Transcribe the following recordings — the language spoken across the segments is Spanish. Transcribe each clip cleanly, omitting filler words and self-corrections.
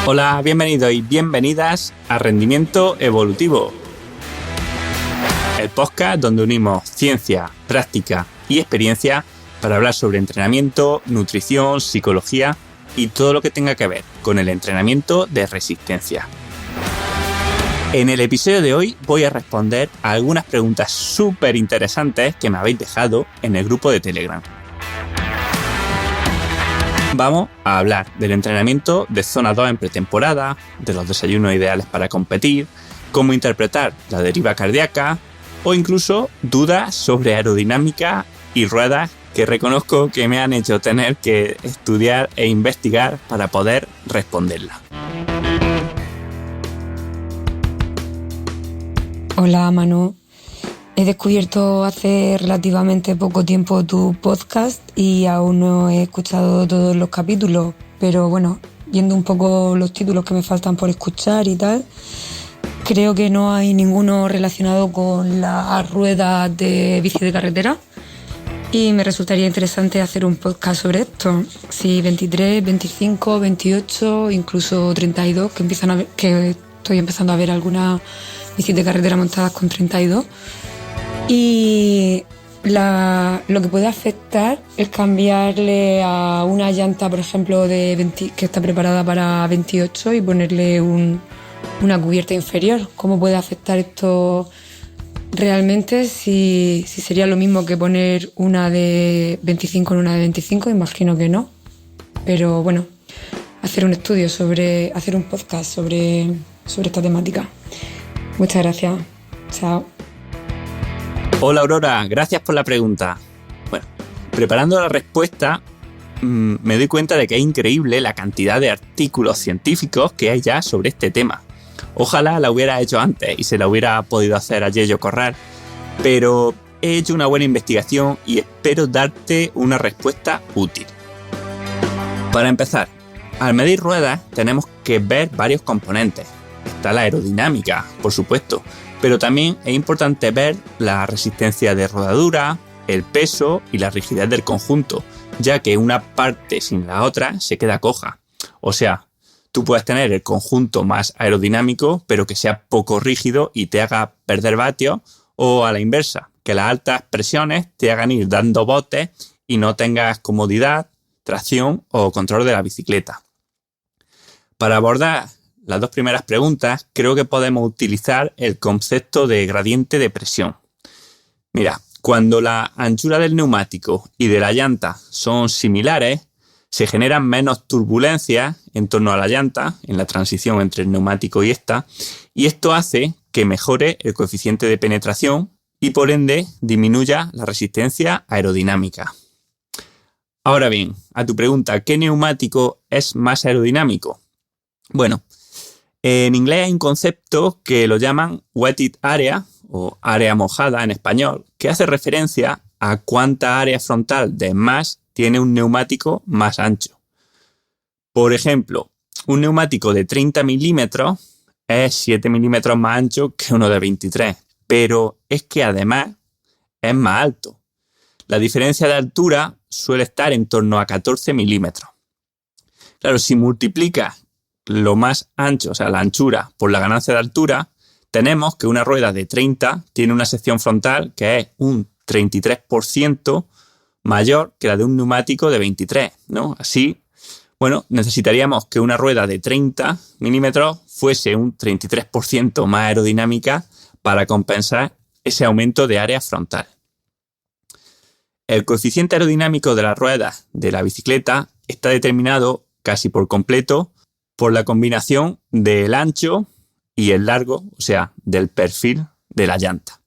Hola, bienvenidos y bienvenidas a Rendimiento Evolutivo, el podcast donde unimos ciencia, práctica y experiencia para hablar sobre entrenamiento, nutrición, psicología y todo lo que tenga que ver con el entrenamiento de resistencia. En el episodio de hoy voy a responder a algunas preguntas súper interesantes que me habéis dejado en el grupo de Telegram. Vamos a hablar del entrenamiento de zona 2 en pretemporada, de los desayunos ideales para competir, cómo interpretar la deriva cardíaca o incluso dudas sobre aerodinámica y ruedas que reconozco que me han hecho tener que estudiar e investigar para poder responderla. Hola Manu, he descubierto hace relativamente poco tiempo tu podcast y aún no he escuchado todos los capítulos, pero bueno, viendo un poco los títulos que me faltan por escuchar y tal, creo que no hay ninguno relacionado con las ruedas de bici de carretera y me resultaría interesante hacer un podcast sobre esto. Si 23, 25, 28, incluso 32, que estoy empezando a ver algunas bicis de carretera montadas con 32. Y lo que puede afectar es cambiarle a una llanta, por ejemplo, que está preparada para 28 y ponerle una cubierta inferior. ¿Cómo puede afectar esto realmente? Si sería lo mismo que poner una de 25 en una de 25, imagino que no. Pero bueno, hacer un podcast sobre esta temática. Muchas gracias. Chao. Hola Aurora, gracias por la pregunta. Bueno, preparando la respuesta me doy cuenta de que es increíble la cantidad de artículos científicos que hay ya sobre este tema. Ojalá la hubiera hecho antes y se la hubiera podido hacer a Yello Corral, pero he hecho una buena investigación y espero darte una respuesta útil. Para empezar, al medir ruedas tenemos que ver varios componentes. Está la aerodinámica, por supuesto, pero también es importante ver la resistencia de rodadura, el peso y la rigidez del conjunto, ya que una parte sin la otra se queda coja. O sea, tú puedes tener el conjunto más aerodinámico, pero que sea poco rígido y te haga perder vatios, o a la inversa, que las altas presiones te hagan ir dando botes y no tengas comodidad, tracción o control de la bicicleta. Para abordar las dos primeras preguntas, creo que podemos utilizar el concepto de gradiente de presión. Mira, cuando la anchura del neumático y de la llanta son similares, se generan menos turbulencias en torno a la llanta, en la transición entre el neumático y esta, y esto hace que mejore el coeficiente de penetración y por ende disminuya la resistencia aerodinámica. Ahora bien, a tu pregunta, ¿qué neumático es más aerodinámico? Bueno, en inglés hay un concepto que lo llaman wetted area o área mojada en español, que hace referencia a cuánta área frontal de más tiene un neumático más ancho. Por ejemplo, un neumático de 30 milímetros es 7 milímetros más ancho que uno de 23, pero es que además es más alto. La diferencia de altura suele estar en torno a 14 milímetros. Claro, si multiplicas lo más ancho, o sea, la anchura por la ganancia de altura, tenemos que una rueda de 30 tiene una sección frontal que es un 33% mayor que la de un neumático de 23, ¿no? Así, bueno, necesitaríamos que una rueda de 30 milímetros fuese un 33% más aerodinámica para compensar ese aumento de área frontal. El coeficiente aerodinámico de las ruedas de la bicicleta está determinado casi por completo por la combinación del ancho y el largo, o sea, del perfil de la llanta.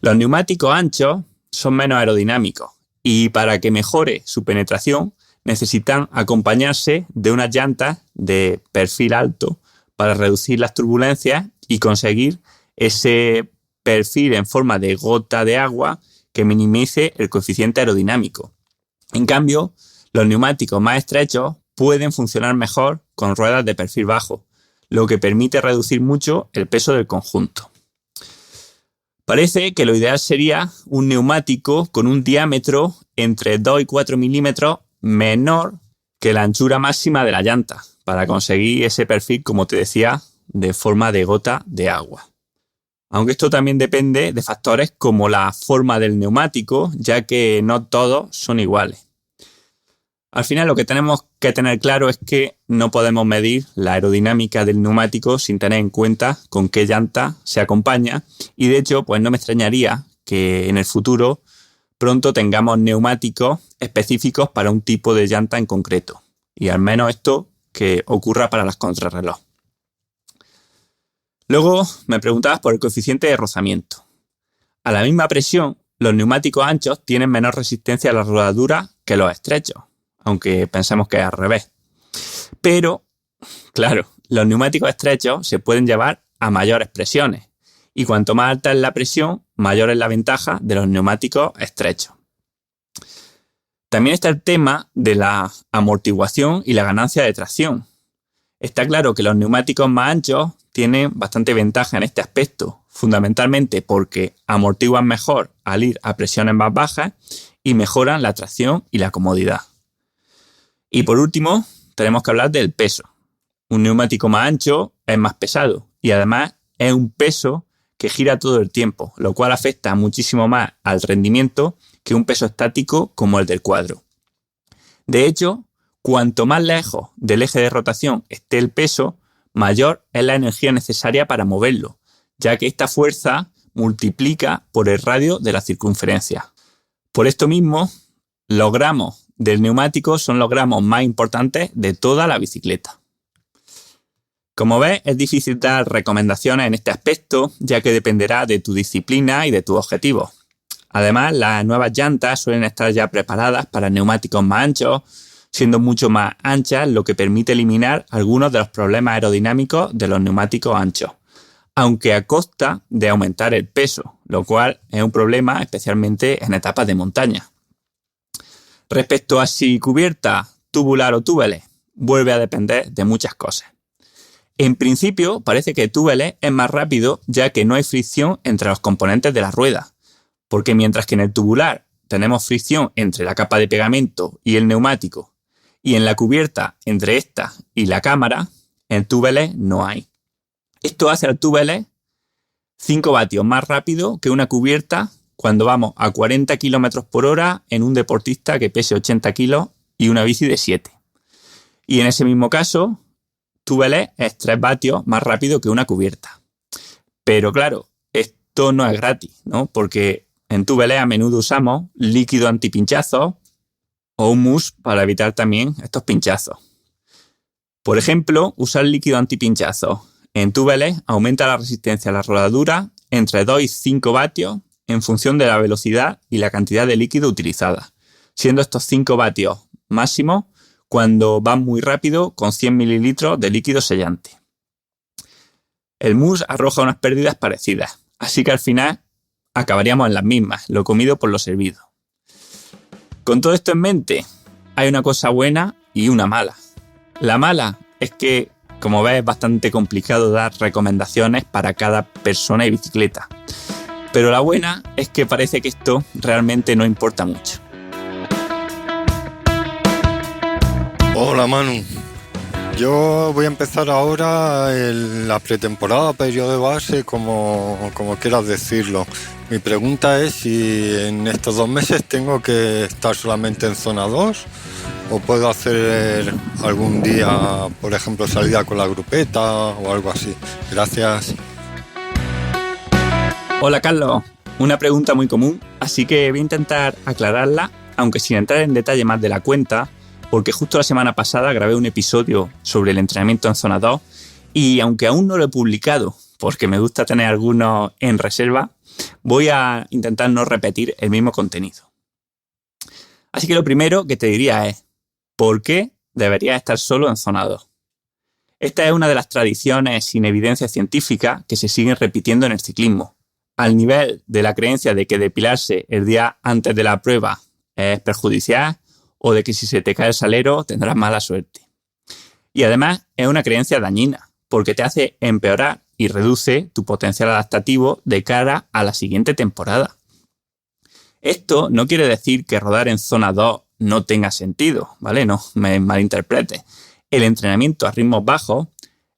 Los neumáticos anchos son menos aerodinámicos y para que mejore su penetración necesitan acompañarse de unas llantas de perfil alto para reducir las turbulencias y conseguir ese perfil en forma de gota de agua que minimice el coeficiente aerodinámico. En cambio, los neumáticos más estrechos pueden funcionar mejor con ruedas de perfil bajo, lo que permite reducir mucho el peso del conjunto. Parece que lo ideal sería un neumático con un diámetro entre 2 y 4 milímetros menor que la anchura máxima de la llanta, para conseguir ese perfil, como te decía, de forma de gota de agua. Aunque esto también depende de factores como la forma del neumático, ya que no todos son iguales. Al final lo que tenemos que tener claro es que no podemos medir la aerodinámica del neumático sin tener en cuenta con qué llanta se acompaña, y de hecho pues no me extrañaría que en el futuro pronto tengamos neumáticos específicos para un tipo de llanta en concreto, y al menos esto que ocurra para las contrarreloj. Luego me preguntabas por el coeficiente de rozamiento. A la misma presión, los neumáticos anchos tienen menor resistencia a la rodadura que los estrechos, aunque pensemos que es al revés. Pero, claro, los neumáticos estrechos se pueden llevar a mayores presiones, y cuanto más alta es la presión, mayor es la ventaja de los neumáticos estrechos. También está el tema de la amortiguación y la ganancia de tracción. Está claro que los neumáticos más anchos tienen bastante ventaja en este aspecto, fundamentalmente porque amortiguan mejor al ir a presiones más bajas y mejoran la tracción y la comodidad. Y por último, tenemos que hablar del peso. Un neumático más ancho es más pesado y además es un peso que gira todo el tiempo, lo cual afecta muchísimo más al rendimiento que un peso estático como el del cuadro. De hecho, cuanto más lejos del eje de rotación esté el peso, mayor es la energía necesaria para moverlo, ya que esta fuerza multiplica por el radio de la circunferencia. Por esto mismo, los gramos del neumático son los gramos más importantes de toda la bicicleta. Como ves, es difícil dar recomendaciones en este aspecto, ya que dependerá de tu disciplina y de tus objetivos. Además, las nuevas llantas suelen estar ya preparadas para neumáticos más anchos, siendo mucho más anchas, lo que permite eliminar algunos de los problemas aerodinámicos de los neumáticos anchos, aunque a costa de aumentar el peso, lo cual es un problema especialmente en etapas de montaña. Respecto a si cubierta, tubular o túbeles, vuelve a depender de muchas cosas. En principio, parece que túbeles es más rápido, ya que no hay fricción entre los componentes de la rueda, porque mientras que en el tubular tenemos fricción entre la capa de pegamento y el neumático, y en la cubierta entre esta y la cámara, en túbeles no hay. Esto hace al túbeles 5 vatios más rápido que una cubierta cuando vamos a 40 km por hora en un deportista que pese 80 kilos y una bici de 7. Y en ese mismo caso, túbeles es 3 vatios más rápido que una cubierta. Pero claro, esto no es gratis, ¿no? Porque en túbeles a menudo usamos líquido antipinchazos o un mousse para evitar también estos pinchazos. Por ejemplo, usar líquido antipinchazos en túbeles aumenta la resistencia a la rodadura entre 2 y 5 vatios en función de la velocidad y la cantidad de líquido utilizada, siendo estos 5 vatios máximos cuando van muy rápido con 100 mililitros de líquido sellante. El mousse arroja unas pérdidas parecidas, así que al final acabaríamos en las mismas, lo comido por lo servido. Con todo esto en mente, hay una cosa buena y una mala. La mala es que, como ves, es bastante complicado dar recomendaciones para cada persona y bicicleta. Pero la buena es que parece que esto realmente no importa mucho. Hola Manu, yo voy a empezar ahora la pretemporada, periodo de base, como quieras decirlo. Mi pregunta es si en estos 2 meses tengo que estar solamente en zona 2 o puedo hacer algún día, por ejemplo, salida con la grupeta o algo así. Gracias. Hola Carlos, una pregunta muy común, así que voy a intentar aclararla, aunque sin entrar en detalle más de la cuenta, porque justo la semana pasada grabé un episodio sobre el entrenamiento en zona 2 y aunque aún no lo he publicado, porque me gusta tener algunos en reserva, voy a intentar no repetir el mismo contenido. Así que lo primero que te diría es, ¿por qué deberías estar solo en zona 2? Esta es una de las tradiciones sin evidencia científica que se siguen repitiendo en el ciclismo, al nivel de la creencia de que depilarse el día antes de la prueba es perjudicial o de que si se te cae el salero tendrás mala suerte. Y además es una creencia dañina, porque te hace empeorar y reduce tu potencial adaptativo de cara a la siguiente temporada. Esto no quiere decir que rodar en zona 2 no tenga sentido, ¿vale? No me malinterprete. El entrenamiento a ritmos bajos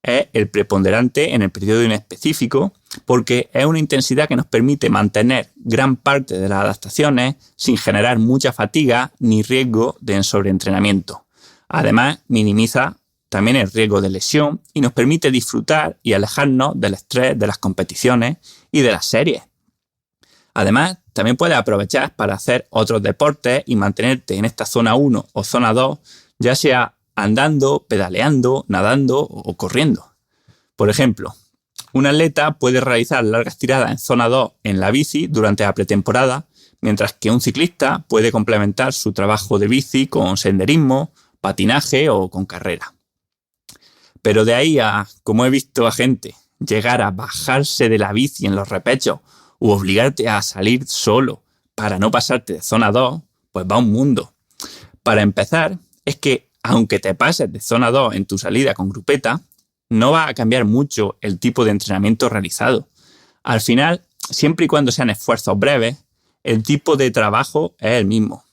es el preponderante en el periodo inespecífico porque es una intensidad que nos permite mantener gran parte de las adaptaciones sin generar mucha fatiga ni riesgo de sobreentrenamiento. Además, minimiza también el riesgo de lesión y nos permite disfrutar y alejarnos del estrés de las competiciones y de las series. Además, también puedes aprovechar para hacer otros deportes y mantenerte en esta zona 1 o zona 2, ya sea andando, pedaleando, nadando o corriendo. Por ejemplo, un atleta puede realizar largas tiradas en zona 2 en la bici durante la pretemporada, mientras que un ciclista puede complementar su trabajo de bici con senderismo, patinaje o con carrera. Pero de ahí a, como he visto a gente, llegar a bajarse de la bici en los repechos u obligarte a salir solo para no pasarte de zona 2, pues va un mundo. Para empezar, es que aunque te pases de zona 2 en tu salida con grupeta, no va a cambiar mucho el tipo de entrenamiento realizado. Al final, siempre y cuando sean esfuerzos breves, el tipo de trabajo es el mismo.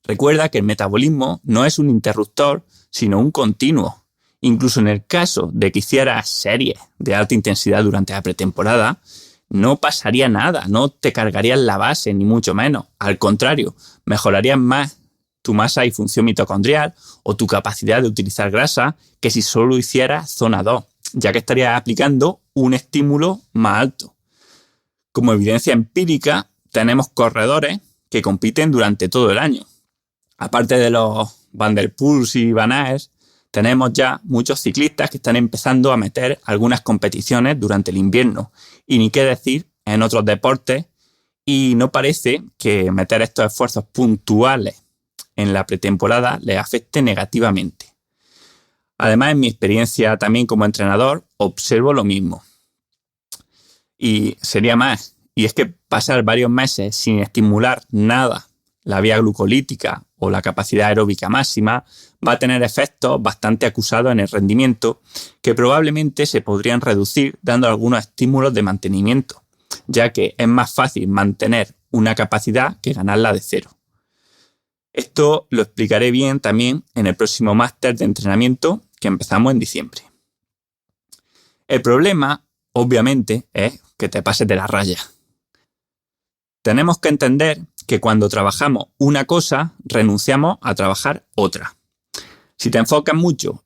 Recuerda que el metabolismo no es un interruptor, sino un continuo. Incluso en el caso de que hicieras series de alta intensidad durante la pretemporada, no pasaría nada, no te cargarías la base, ni mucho menos. Al contrario, mejorarías más tu masa y función mitocondrial o tu capacidad de utilizar grasa que si solo hicieras zona 2, ya que estarías aplicando un estímulo más alto. Como evidencia empírica, tenemos corredores que compiten durante todo el año. Aparte de los Van der Poels y Van Aert, tenemos ya muchos ciclistas que están empezando a meter algunas competiciones durante el invierno. Y ni qué decir en otros deportes, y no parece que meter estos esfuerzos puntuales en la pretemporada les afecte negativamente. Además, en mi experiencia también como entrenador, observo lo mismo. Y sería más, y es que pasar varios meses sin estimular nada la vía glucolítica o la capacidad aeróbica máxima va a tener efectos bastante acusados en el rendimiento que probablemente se podrían reducir dando algunos estímulos de mantenimiento, ya que es más fácil mantener una capacidad que ganarla de cero. Esto lo explicaré bien también en el próximo máster de entrenamiento que empezamos en diciembre. El problema, obviamente, es que te pases de la raya. Tenemos que entender que cuando trabajamos una cosa, renunciamos a trabajar otra. Si te enfocas mucho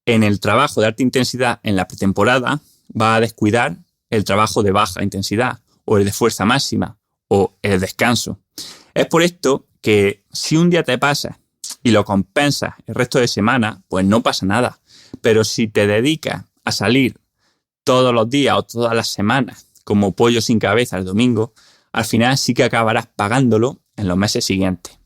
en el trabajo de alta intensidad en la pretemporada, vas a descuidar el trabajo de baja intensidad, o el de fuerza máxima, o el descanso. Es por esto que si un día te pasas y lo compensas el resto de semana, pues no pasa nada. Pero si te dedicas a salir todos los días o todas las semanas, como pollo sin cabeza el domingo, al final sí que acabarás pagándolo en los meses siguientes.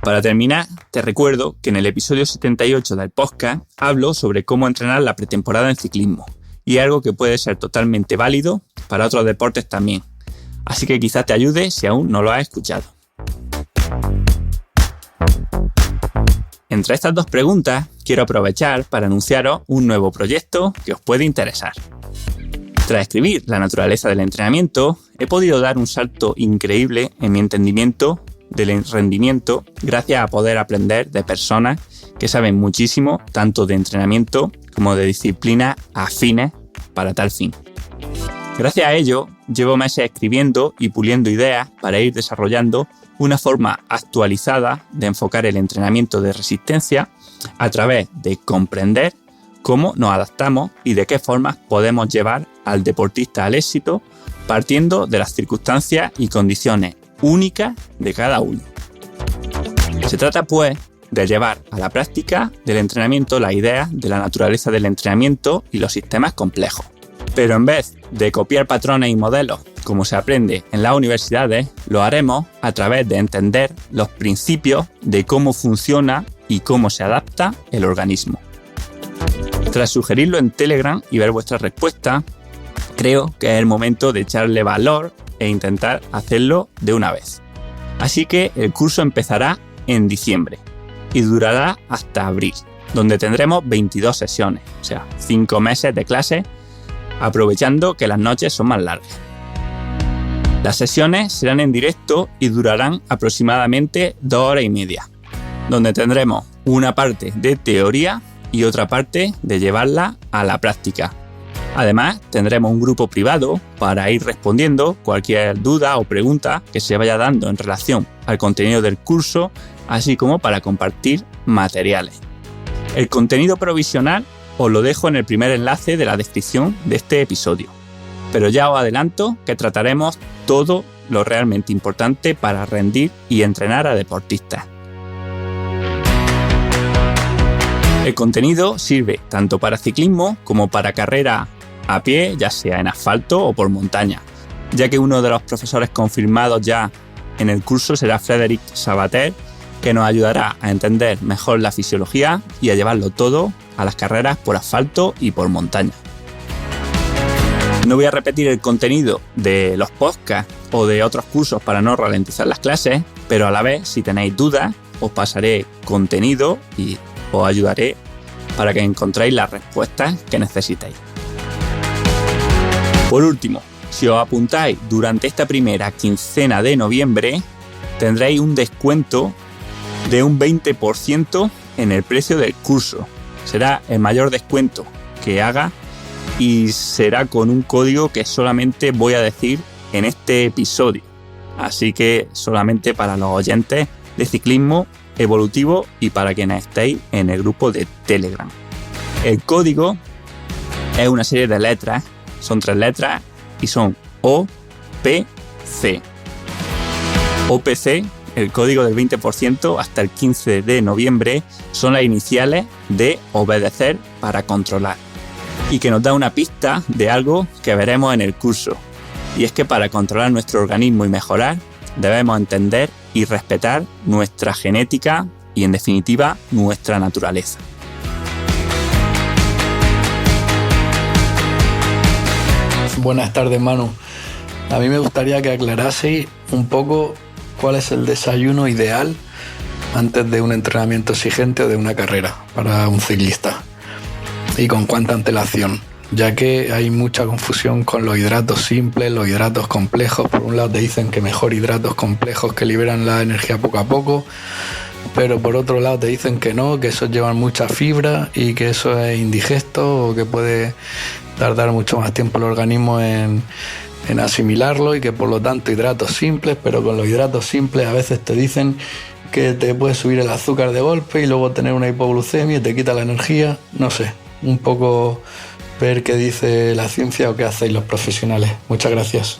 Para terminar, te recuerdo que en el episodio 78 del podcast hablo sobre cómo entrenar la pretemporada en ciclismo, y es algo que puede ser totalmente válido para otros deportes también. Así que quizás te ayude si aún no lo has escuchado. Entre estas dos preguntas, quiero aprovechar para anunciaros un nuevo proyecto que os puede interesar. Tras escribir La naturaleza del entrenamiento, he podido dar un salto increíble en mi entendimiento del rendimiento gracias a poder aprender de personas que saben muchísimo tanto de entrenamiento como de disciplinas afines para tal fin. Gracias a ello, llevo meses escribiendo y puliendo ideas para ir desarrollando una forma actualizada de enfocar el entrenamiento de resistencia a través de comprender cómo nos adaptamos y de qué formas podemos llevar al deportista al éxito partiendo de las circunstancias y condiciones únicas de cada uno. Se trata, pues, de llevar a la práctica del entrenamiento las ideas de la naturaleza del entrenamiento y los sistemas complejos. Pero en vez de copiar patrones y modelos como se aprende en las universidades, lo haremos a través de entender los principios de cómo funciona y cómo se adapta el organismo. Tras sugerirlo en Telegram y ver vuestras respuestas, creo que es el momento de echarle valor e intentar hacerlo de una vez. Así que el curso empezará en diciembre y durará hasta abril, donde tendremos 22 sesiones, o sea, 5 meses de clase, aprovechando que las noches son más largas. Las sesiones serán en directo y durarán aproximadamente 2 horas y media, donde tendremos una parte de teoría y otra parte de llevarla a la práctica. Además, tendremos un grupo privado para ir respondiendo cualquier duda o pregunta que se vaya dando en relación al contenido del curso, así como para compartir materiales. El contenido provisional os lo dejo en el primer enlace de la descripción de este episodio, pero ya os adelanto que trataremos todo lo realmente importante para rendir y entrenar a deportistas. El contenido sirve tanto para ciclismo como para carrera a pie, ya sea en asfalto o por montaña, ya que uno de los profesores confirmados ya en el curso será Frédéric Sabater, que nos ayudará a entender mejor la fisiología y a llevarlo todo a las carreras por asfalto y por montaña. No voy a repetir el contenido de los podcasts o de otros cursos para no ralentizar las clases, pero a la vez, si tenéis dudas, os pasaré contenido y os ayudaré para que encontréis las respuestas que necesitéis. Por último, si os apuntáis durante esta primera quincena de noviembre, tendréis un descuento de un 20% en el precio del curso. Será el mayor descuento que haga y será con un código que solamente voy a decir en este episodio. Así que solamente para los oyentes de ciclismo evolutivo y para quienes estéis en el grupo de Telegram. El código es una serie de letras, son 3 letras y son OPC. OPC, el código del 20% hasta el 15 de noviembre, son las iniciales de obedecer para controlar, y que nos da una pista de algo que veremos en el curso. Y es que para controlar nuestro organismo y mejorar, debemos entender y respetar nuestra genética y, en definitiva, nuestra naturaleza. Buenas tardes, Manu. A mí me gustaría que aclaraseis un poco cuál es el desayuno ideal antes de un entrenamiento exigente o de una carrera para un ciclista y con cuánta antelación, ya que hay mucha confusión con los hidratos simples, los hidratos complejos. Por un lado te dicen que mejor hidratos complejos que liberan la energía poco a poco, pero por otro lado te dicen que no, que esos llevan mucha fibra y que eso es indigesto o que puede tardar mucho más tiempo el organismo en asimilarlo, y que por lo tanto hidratos simples, pero con los hidratos simples a veces te dicen que te puede subir el azúcar de golpe y luego tener una hipoglucemia y te quita la energía. No sé, un poco ver qué dice la ciencia o qué hacéis los profesionales. Muchas gracias.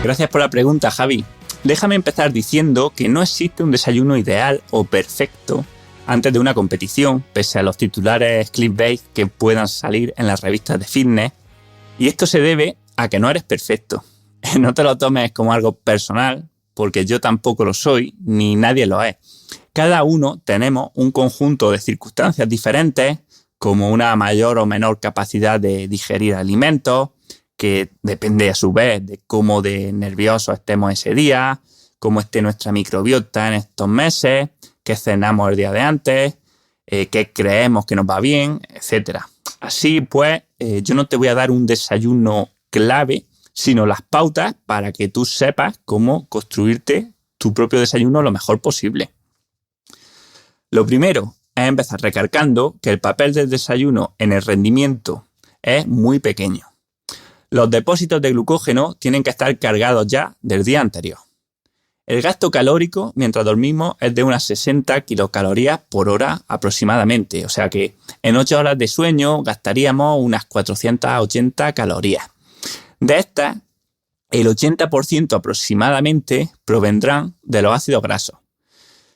Gracias por la pregunta, Javi. Déjame empezar diciendo que no existe un desayuno ideal o perfecto antes de una competición, pese a los titulares clickbait que puedan salir en las revistas de fitness. Y esto se debe a que no eres perfecto. No te lo tomes como algo personal, porque yo tampoco lo soy, ni nadie lo es. Cada uno tenemos un conjunto de circunstancias diferentes, como una mayor o menor capacidad de digerir alimentos, que depende a su vez de cómo de nerviosos estemos ese día, cómo esté nuestra microbiota en estos meses, qué cenamos el día de antes, qué creemos que nos va bien, etc. Así pues, yo no te voy a dar un desayuno clave, sino las pautas para que tú sepas cómo construirte tu propio desayuno lo mejor posible. Lo primero es empezar recalcando que el papel del desayuno en el rendimiento es muy pequeño. Los depósitos de glucógeno tienen que estar cargados ya del día anterior. El gasto calórico mientras dormimos es de unas 60 kilocalorías por hora aproximadamente, o sea que en 8 horas de sueño gastaríamos unas 480 calorías. De estas, el 80% aproximadamente provendrán de los ácidos grasos.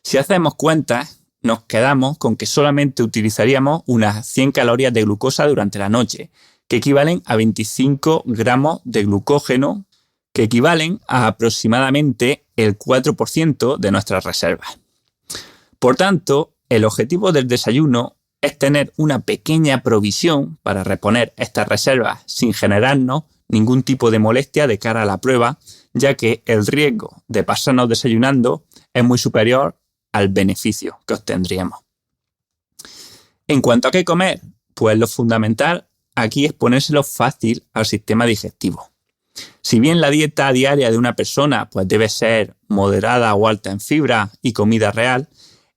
Si hacemos cuentas, nos quedamos con que solamente utilizaríamos unas 100 calorías de glucosa durante la noche, que equivalen a 25 gramos de glucógeno, que equivalen a aproximadamente el 4% de nuestras reservas. Por tanto, el objetivo del desayuno es tener una pequeña provisión para reponer estas reservas sin generarnos ningún tipo de molestia de cara a la prueba, ya que el riesgo de pasarnos desayunando es muy superior al beneficio que obtendríamos. En cuanto a qué comer, pues lo fundamental aquí es ponérselo fácil al sistema digestivo. Si bien la dieta diaria de una persona pues debe ser moderada o alta en fibra y comida real,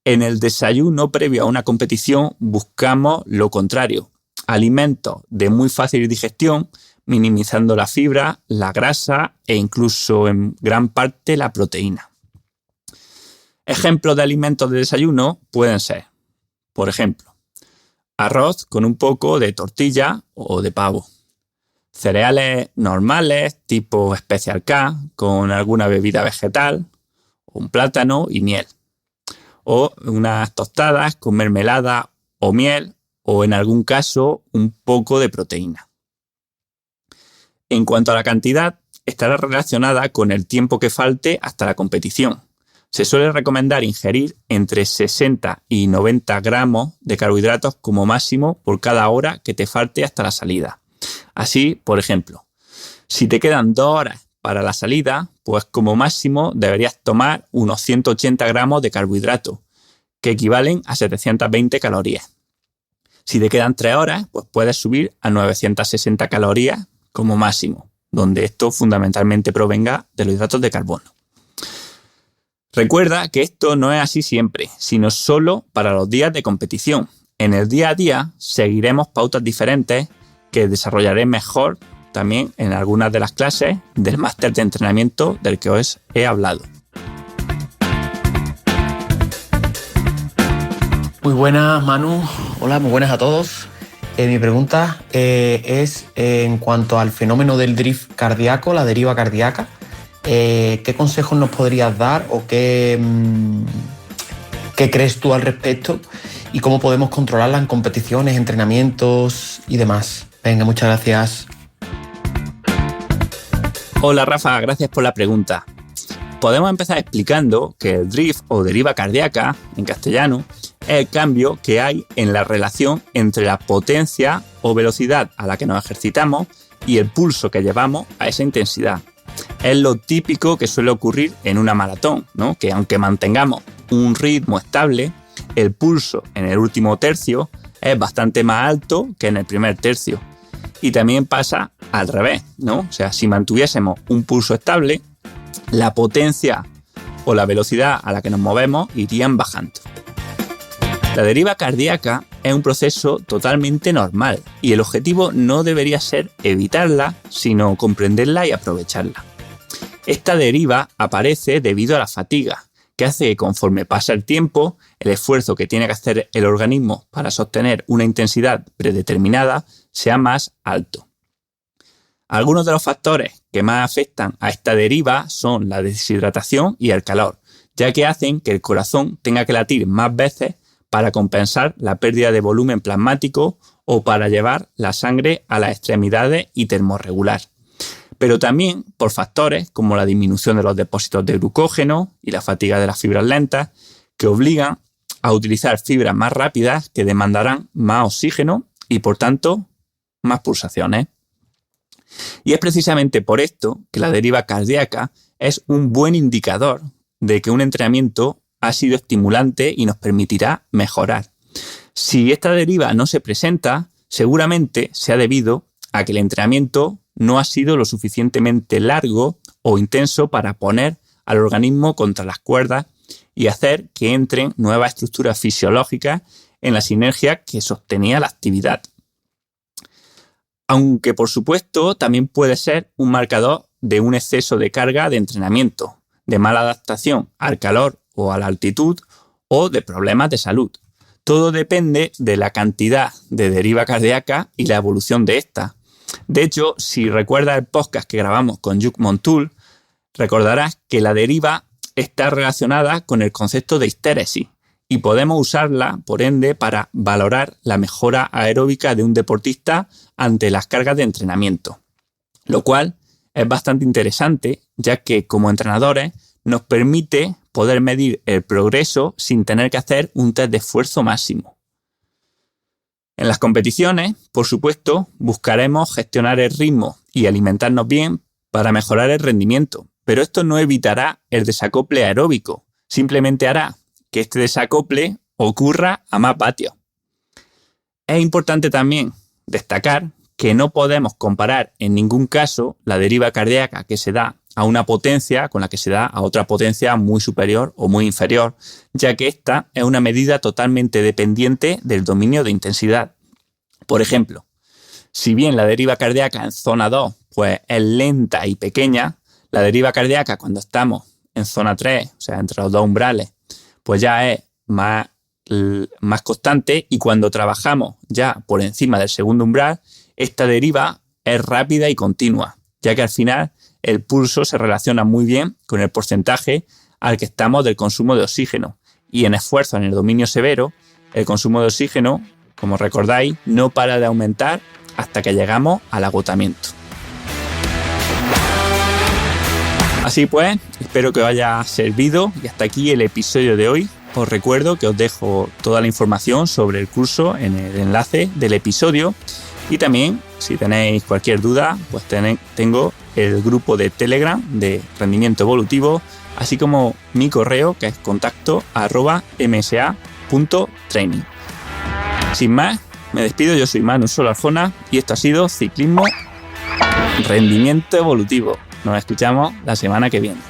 en el desayuno previo a una competición buscamos lo contrario, alimentos de muy fácil digestión, minimizando la fibra, la grasa e incluso en gran parte la proteína. Ejemplos de alimentos de desayuno pueden ser, por ejemplo, arroz con un poco de tortilla o de pavo, cereales normales tipo Special K con alguna bebida vegetal, un plátano y miel, o unas tostadas con mermelada o miel, o en algún caso un poco de proteína. En cuanto a la cantidad, estará relacionada con el tiempo que falte hasta la competición. Se suele recomendar ingerir entre 60 y 90 gramos de carbohidratos como máximo por cada hora que te falte hasta la salida. Así, por ejemplo, si te quedan 2 horas para la salida, pues como máximo deberías tomar unos 180 gramos de carbohidratos, que equivalen a 720 calorías. Si te quedan 3 horas, pues puedes subir a 960 calorías como máximo, donde esto fundamentalmente provenga de los hidratos de carbono. Recuerda que esto no es así siempre, sino solo para los días de competición. En el día a día seguiremos pautas diferentes que desarrollaré mejor también en algunas de las clases del máster de entrenamiento del que os he hablado. Muy buenas, Manu. Hola, muy buenas a todos. Mi pregunta es en cuanto al fenómeno del drift cardíaco, la deriva cardíaca. ¿Qué consejos nos podrías dar o qué crees tú al respecto y cómo podemos controlarla en competiciones, entrenamientos y demás? Venga, muchas gracias. Hola Rafa, gracias por la pregunta. Podemos empezar explicando que el drift o deriva cardíaca, en castellano, es el cambio que hay en la relación entre la potencia o velocidad a la que nos ejercitamos y el pulso que llevamos a esa intensidad. Es lo típico que suele ocurrir en una maratón, ¿no? Que aunque mantengamos un ritmo estable, el pulso en el último tercio es bastante más alto que en el primer tercio. Y también pasa al revés, ¿no? O sea, si mantuviésemos un pulso estable, la potencia o la velocidad a la que nos movemos irían bajando. La deriva cardíaca es un proceso totalmente normal y el objetivo no debería ser evitarla, sino comprenderla y aprovecharla. Esta deriva aparece debido a la fatiga, que hace que conforme pasa el tiempo, el esfuerzo que tiene que hacer el organismo para sostener una intensidad predeterminada sea más alto. Algunos de los factores que más afectan a esta deriva son la deshidratación y el calor, ya que hacen que el corazón tenga que latir más veces para compensar la pérdida de volumen plasmático o para llevar la sangre a las extremidades y termorregular. Pero también por factores como la disminución de los depósitos de glucógeno y la fatiga de las fibras lentas, que obligan a utilizar fibras más rápidas que demandarán más oxígeno y por tanto más pulsaciones. Y es precisamente por esto que la deriva cardíaca es un buen indicador de que un entrenamiento ha sido estimulante y nos permitirá mejorar. Si esta deriva no se presenta, seguramente sea debido a que el entrenamiento no ha sido lo suficientemente largo o intenso para poner al organismo contra las cuerdas y hacer que entren nuevas estructuras fisiológicas en la sinergia que sostenía la actividad. Aunque, por supuesto, también puede ser un marcador de un exceso de carga de entrenamiento, de mala adaptación al calor o a la altitud o de problemas de salud. Todo depende de la cantidad de deriva cardíaca y la evolución de esta. De hecho, si recuerdas el podcast que grabamos con Hugh Montoul, recordarás que la deriva está relacionada con el concepto de histéresis y podemos usarla, por ende, para valorar la mejora aeróbica de un deportista ante las cargas de entrenamiento. Lo cual es bastante interesante, ya que como entrenadores nos permite poder medir el progreso sin tener que hacer un test de esfuerzo máximo. En las competiciones, por supuesto, buscaremos gestionar el ritmo y alimentarnos bien para mejorar el rendimiento, pero esto no evitará el desacople aeróbico, simplemente hará que este desacople ocurra a más vatios. Es importante también destacar que no podemos comparar en ningún caso la deriva cardíaca que se da a una potencia con la que se da a otra potencia muy superior o muy inferior, ya que esta es una medida totalmente dependiente del dominio de intensidad. Por ejemplo, si bien la deriva cardíaca en zona 2 pues, es lenta y pequeña, la deriva cardíaca cuando estamos en zona 3, o sea, entre los dos umbrales, pues ya es más constante, y cuando trabajamos ya por encima del segundo umbral, esta deriva es rápida y continua, ya que al final el pulso se relaciona muy bien con el porcentaje al que estamos del consumo de oxígeno, y en esfuerzo en el dominio severo, el consumo de oxígeno, como recordáis, no para de aumentar hasta que llegamos al agotamiento. Así pues, espero que os haya servido y hasta aquí el episodio de hoy. Os recuerdo que os dejo toda la información sobre el curso en el enlace del episodio, y también, si tenéis cualquier duda, pues tengo el grupo de Telegram de Rendimiento Evolutivo, así como mi correo, que es contacto@msa.training. Sin más, me despido. Yo soy Manu Solarjona y esto ha sido Ciclismo Rendimiento Evolutivo. Nos escuchamos la semana que viene.